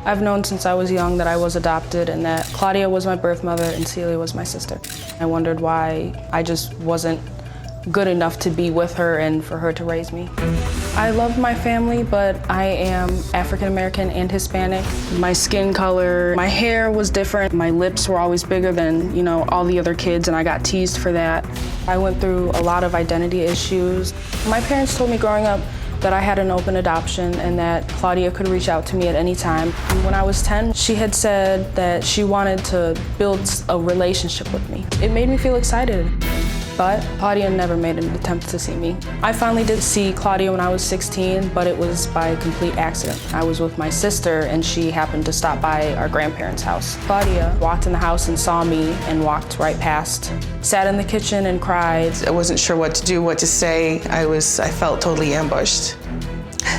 I've known since I was young that I was adopted and that Claudia was my birth mother and Celia was my sister. I wondered why I just wasn't good enough to be with her and for her to raise me. I love my family, but I am African American and Hispanic. My skin color, my hair was different. My lips were always bigger than, all the other kids, and I got teased for that. I went through a lot of identity issues. My parents told me growing up that I had an open adoption and that Claudia could reach out to me at any time. When I was 10, she had said that she wanted to build a relationship with me. It made me feel excited. But Claudia never made an attempt to see me. I finally did see Claudia when I was 16, but it was by complete accident. I was with my sister and she happened to stop by our grandparents' house. Claudia walked in the house and saw me and walked right past, sat in the kitchen and cried. I wasn't sure what to do, what to say. I felt totally ambushed.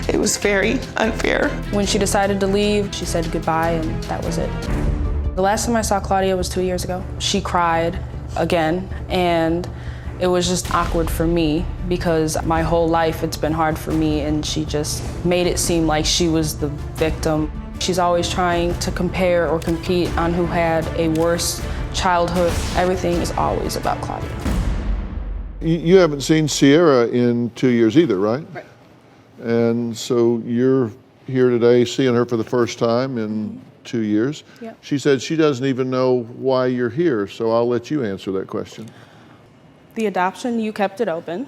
It was very unfair. When she decided to leave, she said goodbye and that was it. The last time I saw Claudia was 2 years ago. She cried again, and it was just awkward for me because my whole life it's been hard for me, and she just made it seem like she was the victim. She's always trying to compare or compete on who had a worse childhood. Everything is always about Claudia. You haven't seen Sierra in 2 years either, right? Right. And so you're here today seeing her for the first time in 2 years. Yep. She said she doesn't even know why you're here, so I'll let you answer that question. The adoption, you kept it open,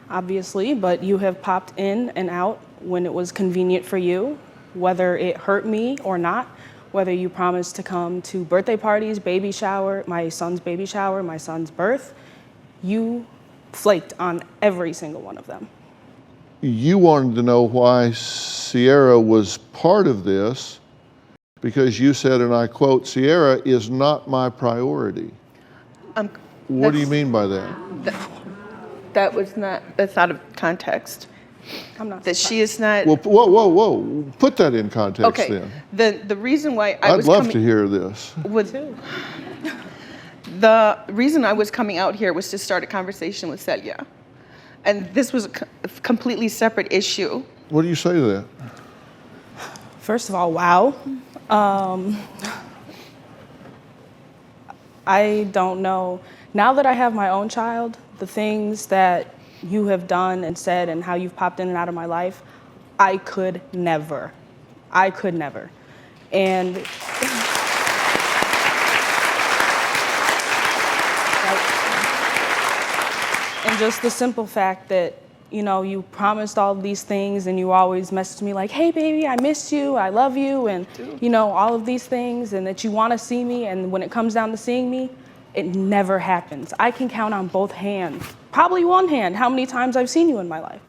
obviously, but you have popped in and out when it was convenient for you, whether it hurt me or not, whether you promised to come to birthday parties, baby shower, my son's birth, you flaked on every single one of them. You wanted to know why Sierra was part of this because you said, and I quote, "Sierra is not my priority." What do you mean by that? That's out of context. I'm not That she is not. Well, whoa. Put that in context Okay. then. The reason why I'd love to hear this. The reason I was coming out here was to start a conversation with Celia. And this was a completely separate issue. What do you say to that? First of all, wow. I don't know. Now that I have my own child, the things that you have done and said and how you've popped in and out of my life, I could never. And just the simple fact that, you promised all these things and you always messaged me like, "Hey baby, I miss you, I love you," and all of these things, and that you want to see me, and when it comes down to seeing me, it never happens. I can count on both hands, probably one hand, how many times I've seen you in my life.